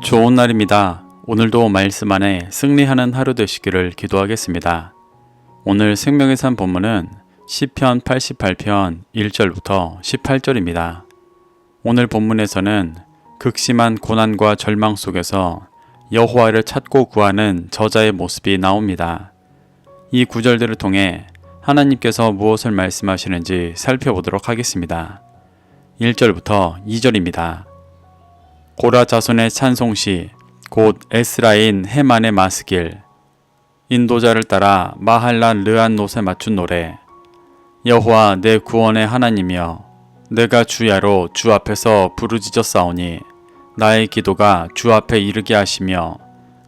좋은 날입니다. 오늘도 말씀 안에 승리하는 하루 되시기를 기도하겠습니다. 오늘 생명의 산 본문은 시편 88편 1절부터 18절입니다. 오늘 본문에서는 극심한 고난과 절망 속에서 여호와를 찾고 구하는 저자의 모습이 나옵니다. 이 구절들을 통해 하나님께서 무엇을 말씀하시는지 살펴보도록 하겠습니다. 1절부터 2절입니다. 고라 자손의 찬송시 곧 에스라인 헤만의 마스길 인도자를 따라 마할라 르안노에 맞춘 노래. 여호와 내 구원의 하나님이여, 내가 주야로 주 앞에서 부르짖었사오니 나의 기도가 주 앞에 이르게 하시며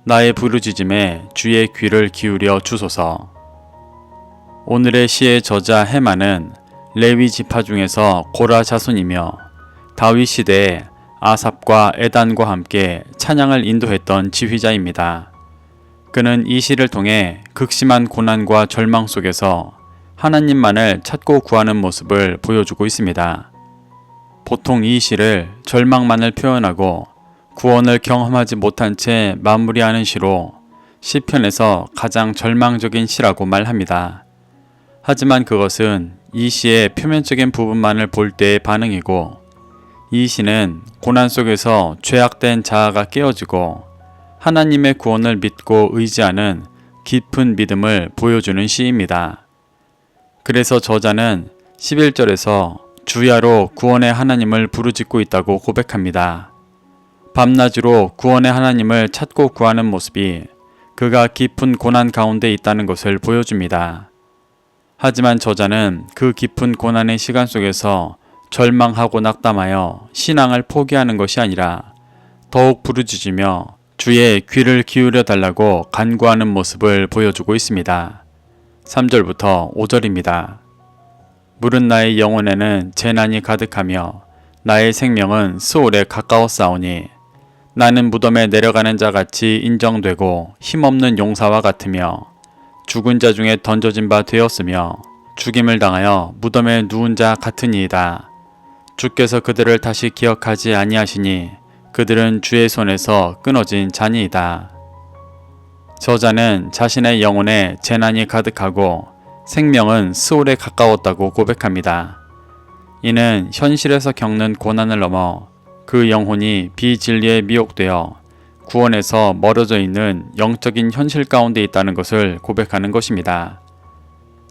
나의 부르짖음에 주의 귀를 기울여 주소서. 오늘의 시의 저자 헤만은 레위 지파 중에서 고라 자손이며 다윗 시대에 아삽과 에단과 함께 찬양을 인도했던 지휘자입니다. 그는 이 시를 통해 극심한 고난과 절망 속에서 하나님만을 찾고 구하는 모습을 보여주고 있습니다. 보통 이 시를 절망만을 표현하고 구원을 경험하지 못한 채 마무리하는 시로 시편에서 가장 절망적인 시라고 말합니다. 하지만 그것은 이 시의 표면적인 부분만을 볼 때의 반응이고, 이 시는 고난 속에서 죄악된 자아가 깨어지고 하나님의 구원을 믿고 의지하는 깊은 믿음을 보여주는 시입니다. 그래서 저자는 11절에서 주야로 구원의 하나님을 부르짖고 있다고 고백합니다. 밤낮으로 구원의 하나님을 찾고 구하는 모습이 그가 깊은 고난 가운데 있다는 것을 보여줍니다. 하지만 저자는 그 깊은 고난의 시간 속에서 절망하고 낙담하여 신앙을 포기하는 것이 아니라 더욱 부르짖으며 주의 귀를 기울여 달라고 간구하는 모습을 보여주고 있습니다. 3절부터 5절입니다. 물은 나의 영혼에는 재난이 가득하며 나의 생명은 스올에 가까웠사오니 나는 무덤에 내려가는 자 같이 인정되고 힘없는 용사와 같으며 죽은 자 중에 던져진 바 되었으며 죽임을 당하여 무덤에 누운 자 같으니이다. 주께서 그들을 다시 기억하지 아니하시니 그들은 주의 손에서 끊어진 자니이다. 저자는 자신의 영혼에 재난이 가득하고 생명은 스올에 가까웠다고 고백합니다. 이는 현실에서 겪는 고난을 넘어 그 영혼이 비진리에 미혹되어 구원에서 멀어져 있는 영적인 현실 가운데 있다는 것을 고백하는 것입니다.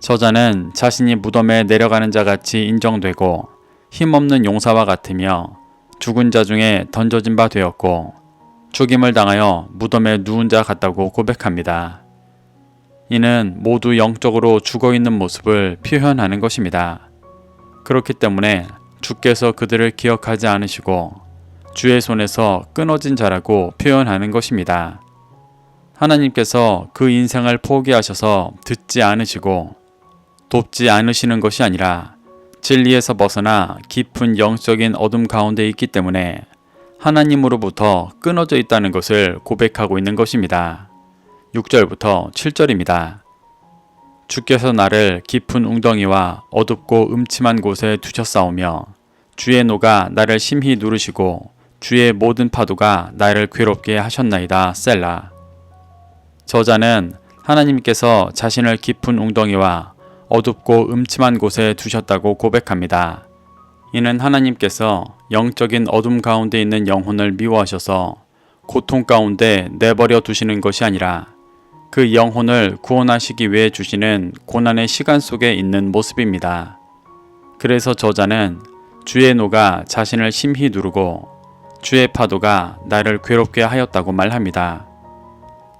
저자는 자신이 무덤에 내려가는 자 같이 인정되고 힘없는 용사와 같으며 죽은 자 중에 던져진 바 되었고 죽임을 당하여 무덤에 누운 자 같다고 고백합니다. 이는 모두 영적으로 죽어있는 모습을 표현하는 것입니다. 그렇기 때문에 주께서 그들을 기억하지 않으시고 주의 손에서 끊어진 자라고 표현하는 것입니다. 하나님께서 그 인생을 포기하셔서 듣지 않으시고 돕지 않으시는 것이 아니라 진리에서 벗어나 깊은 영적인 어둠 가운데 있기 때문에 하나님으로부터 끊어져 있다는 것을 고백하고 있는 것입니다. 6절부터 7절입니다. 주께서 나를 깊은 웅덩이와 어둡고 음침한 곳에 두셨사오며 주의 노가 나를 심히 누르시고 주의 모든 파도가 나를 괴롭게 하셨나이다. 셀라. 저자는 하나님께서 자신을 깊은 웅덩이와 어둡고 음침한 곳에 두셨다고 고백합니다. 이는 하나님께서 영적인 어둠 가운데 있는 영혼을 미워하셔서 고통 가운데 내버려 두시는 것이 아니라 그 영혼을 구원하시기 위해 주시는 고난의 시간 속에 있는 모습입니다. 그래서 저자는 주의 노가 자신을 심히 누르고 주의 파도가 나를 괴롭게 하였다고 말합니다.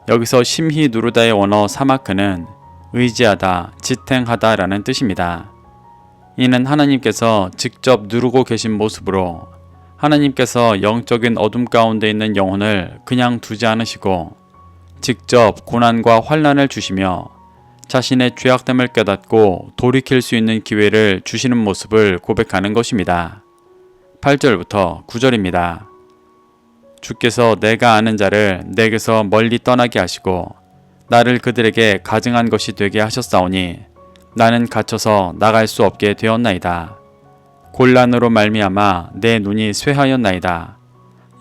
여기서 심히 누르다의 원어 사마크는 의지하다, 지탱하다 라는 뜻입니다. 이는 하나님께서 직접 누르고 계신 모습으로 하나님께서 영적인 어둠 가운데 있는 영혼을 그냥 두지 않으시고 직접 고난과 환난을 주시며 자신의 죄악됨을 깨닫고 돌이킬 수 있는 기회를 주시는 모습을 고백하는 것입니다. 8절부터 9절입니다. 주께서 내가 아는 자를 내게서 멀리 떠나게 하시고 나를 그들에게 가증한 것이 되게 하셨사오니 나는 갇혀서 나갈 수 없게 되었나이다. 곤란으로 말미암아 내 눈이 쇠하였나이다.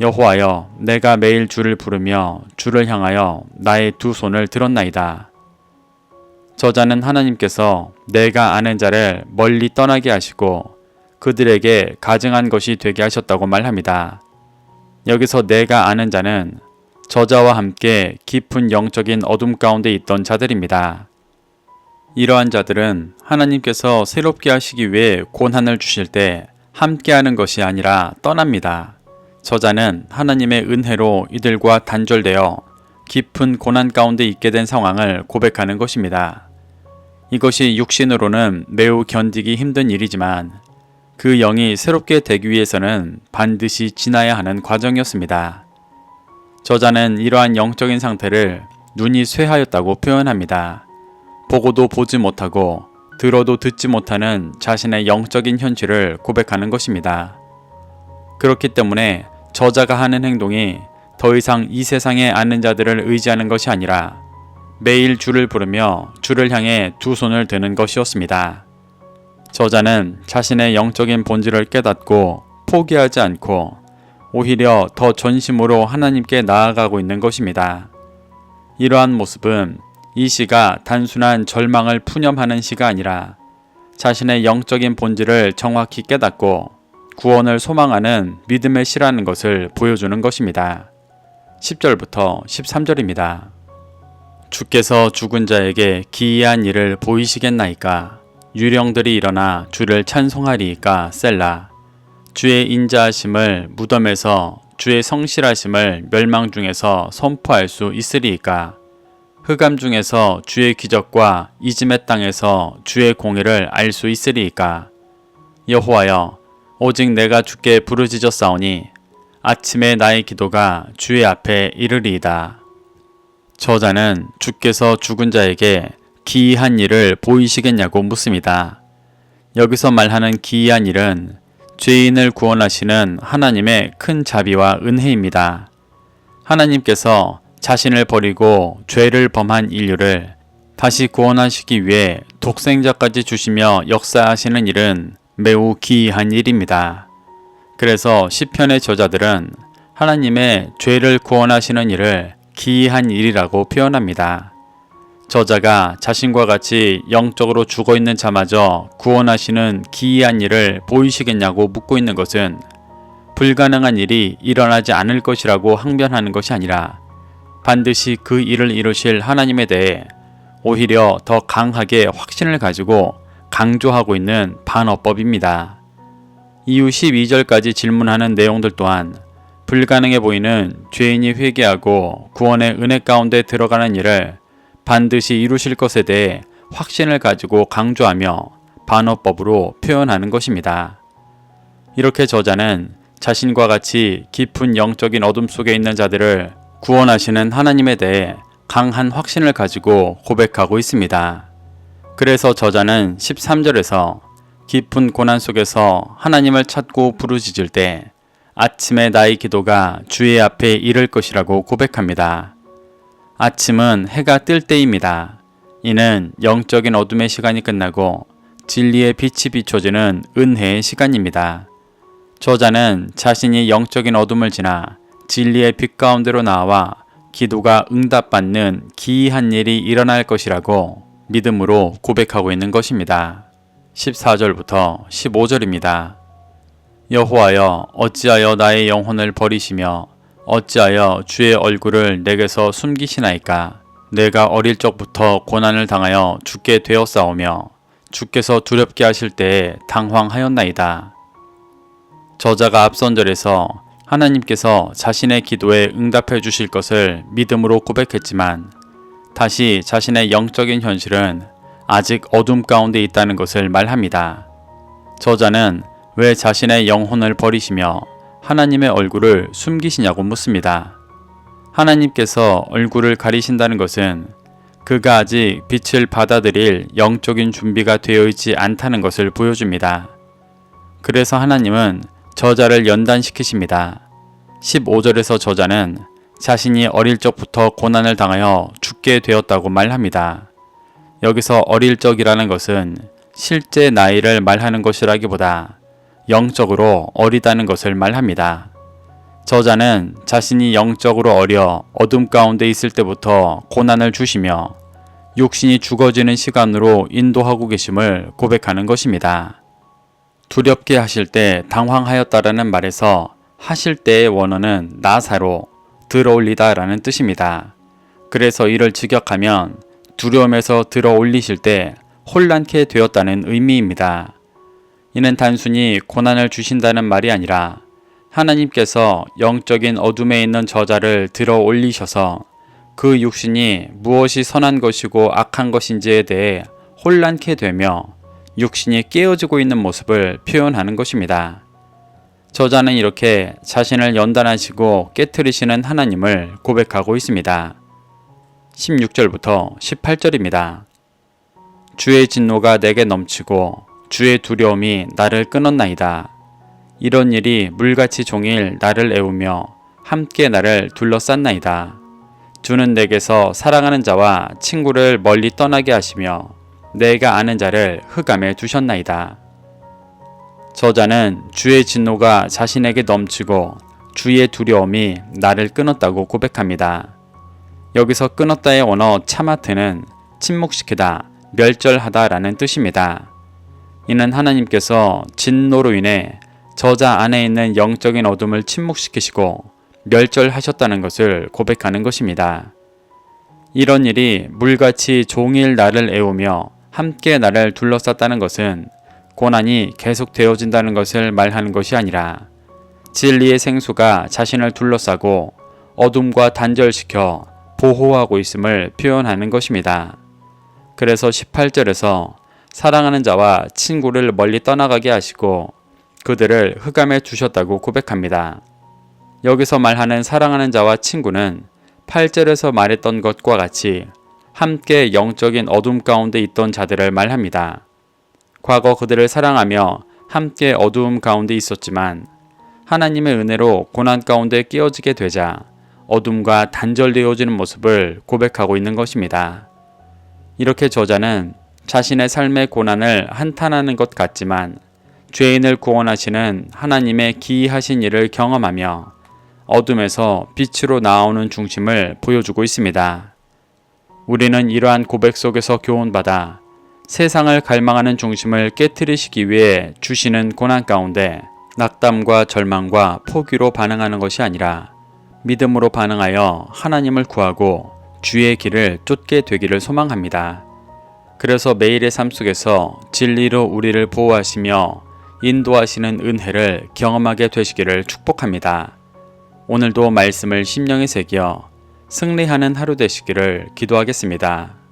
여호와여, 내가 매일 주를 부르며 주를 향하여 나의 두 손을 들었나이다. 저자는 하나님께서 내가 아는 자를 멀리 떠나게 하시고 그들에게 가증한 것이 되게 하셨다고 말합니다. 여기서 내가 아는 자는 저자와 함께 깊은 영적인 어둠 가운데 있던 자들입니다. 이러한 자들은 하나님께서 새롭게 하시기 위해 고난을 주실 때 함께하는 것이 아니라 떠납니다. 저자는 하나님의 은혜로 이들과 단절되어 깊은 고난 가운데 있게 된 상황을 고백하는 것입니다. 이것이 육신으로는 매우 견디기 힘든 일이지만 그 영이 새롭게 되기 위해서는 반드시 지나야 하는 과정이었습니다. 저자는 이러한 영적인 상태를 눈이 쇠하였다고 표현합니다. 보고도 보지 못하고 들어도 듣지 못하는 자신의 영적인 현실을 고백하는 것입니다. 그렇기 때문에 저자가 하는 행동이 더 이상 이 세상에 아는 자들을 의지하는 것이 아니라 매일 주를 부르며 주를 향해 두 손을 드는 것이었습니다. 저자는 자신의 영적인 본질을 깨닫고 포기하지 않고 오히려 더 전심으로 하나님께 나아가고 있는 것입니다. 이러한 모습은 이 시가 단순한 절망을 푸념하는 시가 아니라 자신의 영적인 본질을 정확히 깨닫고 구원을 소망하는 믿음의 시라는 것을 보여주는 것입니다. 10절부터 13절입니다. 주께서 죽은 자에게 기이한 일을 보이시겠나이까? 유령들이 일어나 주를 찬송하리이까? 셀라. 주의 인자하심을 무덤에서 주의 성실하심을 멸망 중에서 선포할 수 있으리이까? 흑암 중에서 주의 기적과 이짐의 땅에서 주의 공의를 알 수 있으리이까? 여호와여, 오직 내가 주께 부르짖었사오니 아침에 나의 기도가 주의 앞에 이르리이다. 저자는 주께서 죽은 자에게 기이한 일을 보이시겠냐고 묻습니다. 여기서 말하는 기이한 일은 죄인을 구원하시는 하나님의 큰 자비와 은혜입니다. 하나님께서 자신을 버리고 죄를 범한 인류를 다시 구원하시기 위해 독생자까지 주시며 역사하시는 일은 매우 기이한 일입니다. 그래서 시편의 저자들은 하나님의 죄를 구원하시는 일을 기이한 일이라고 표현합니다. 저자가 자신과 같이 영적으로 죽어있는 자마저 구원하시는 기이한 일을 보이시겠냐고 묻고 있는 것은 불가능한 일이 일어나지 않을 것이라고 항변하는 것이 아니라 반드시 그 일을 이루실 하나님에 대해 오히려 더 강하게 확신을 가지고 강조하고 있는 반어법입니다. 이후 12절까지 질문하는 내용들 또한 불가능해 보이는 죄인이 회개하고 구원의 은혜 가운데 들어가는 일을 반드시 이루실 것에 대해 확신을 가지고 강조하며 반어법으로 표현하는 것입니다. 이렇게 저자는 자신과 같이 깊은 영적인 어둠 속에 있는 자들을 구원하시는 하나님에 대해 강한 확신을 가지고 고백하고 있습니다. 그래서 저자는 13절에서 깊은 고난 속에서 하나님을 찾고 부르짖을 때 아침에 나의 기도가 주의 앞에 이를 것이라고 고백합니다. 아침은 해가 뜰 때입니다. 이는 영적인 어둠의 시간이 끝나고 진리의 빛이 비춰지는 은혜의 시간입니다. 저자는 자신이 영적인 어둠을 지나 진리의 빛 가운데로 나와 기도가 응답받는 기이한 일이 일어날 것이라고 믿음으로 고백하고 있는 것입니다. 14절부터 15절입니다. 여호와여, 어찌하여 나의 영혼을 버리시며 어찌하여 주의 얼굴을 내게서 숨기시나이까? 내가 어릴 적부터 고난을 당하여 죽게 되었사오며 주께서 두렵게 하실 때에 당황하였나이다. 저자가 앞선 절에서 하나님께서 자신의 기도에 응답해 주실 것을 믿음으로 고백했지만 다시 자신의 영적인 현실은 아직 어둠 가운데 있다는 것을 말합니다. 저자는 왜 자신의 영혼을 버리시며 하나님의 얼굴을 숨기시냐고 묻습니다. 하나님께서 얼굴을 가리신다는 것은 그가 아직 빛을 받아들일 영적인 준비가 되어 있지 않다는 것을 보여줍니다. 그래서 하나님은 저자를 연단시키십니다. 15절에서 저자는 자신이 어릴 적부터 고난을 당하여 죽게 되었다고 말합니다. 여기서 어릴 적이라는 것은 실제 나이를 말하는 것이라기보다 영적으로 어리다는 것을 말합니다. 저자는 자신이 영적으로 어려 어둠 가운데 있을 때부터 고난을 주시며 육신이 죽어지는 시간으로 인도하고 계심을 고백하는 것입니다. 두렵게 하실 때 당황하였다라는 말에서 하실 때의 원어는 나사로 들어올리다 라는 뜻입니다. 그래서 이를 직역하면 두려움에서 들어올리실 때 혼란케 되었다는 의미입니다. 이는 단순히 고난을 주신다는 말이 아니라 하나님께서 영적인 어둠에 있는 저자를 들어 올리셔서 그 육신이 무엇이 선한 것이고 악한 것인지에 대해 혼란케 되며 육신이 깨어지고 있는 모습을 표현하는 것입니다. 저자는 이렇게 자신을 연단하시고 깨트리시는 하나님을 고백하고 있습니다. 16절부터 18절입니다. 주의 진노가 내게 넘치고 주의 두려움이 나를 끊었나이다. 이런 일이 물같이 종일 나를 애우며 함께 나를 둘러쌌나이다. 주는 내게서 사랑하는 자와 친구를 멀리 떠나게 하시며 내가 아는 자를 흑암에 두셨나이다. 저자는 주의 진노가 자신에게 넘치고 주의 두려움이 나를 끊었다고 고백합니다. 여기서 끊었다의 원어 차마트는 침묵시키다, 멸절하다 라는 뜻입니다. 이는 하나님께서 진노로 인해 저자 안에 있는 영적인 어둠을 침묵시키시고 멸절하셨다는 것을 고백하는 것입니다. 이런 일이 물같이 종일 나를 애우며 함께 나를 둘러쌌다는 것은 고난이 계속되어진다는 것을 말하는 것이 아니라 진리의 생수가 자신을 둘러싸고 어둠과 단절시켜 보호하고 있음을 표현하는 것입니다. 그래서 18절에서 사랑하는 자와 친구를 멀리 떠나가게 하시고 그들을 흑암에 두셨다고 고백합니다. 여기서 말하는 사랑하는 자와 친구는 8절에서 말했던 것과 같이 함께 영적인 어둠 가운데 있던 자들을 말합니다. 과거 그들을 사랑하며 함께 어두움 가운데 있었지만 하나님의 은혜로 고난 가운데 끼어지게 되자 어둠과 단절되어지는 모습을 고백하고 있는 것입니다. 이렇게 저자는 자신의 삶의 고난을 한탄하는 것 같지만 죄인을 구원하시는 하나님의 기이하신 일을 경험하며 어둠에서 빛으로 나오는 중심을 보여주고 있습니다. 우리는 이러한 고백 속에서 교훈받아 세상을 갈망하는 중심을 깨트리시기 위해 주시는 고난 가운데 낙담과 절망과 포기로 반응하는 것이 아니라 믿음으로 반응하여 하나님을 구하고 주의 길을 쫓게 되기를 소망합니다. 그래서 매일의 삶 속에서 진리로 우리를 보호하시며 인도하시는 은혜를 경험하게 되시기를 축복합니다. 오늘도 말씀을 심령에 새겨 승리하는 하루 되시기를 기도하겠습니다.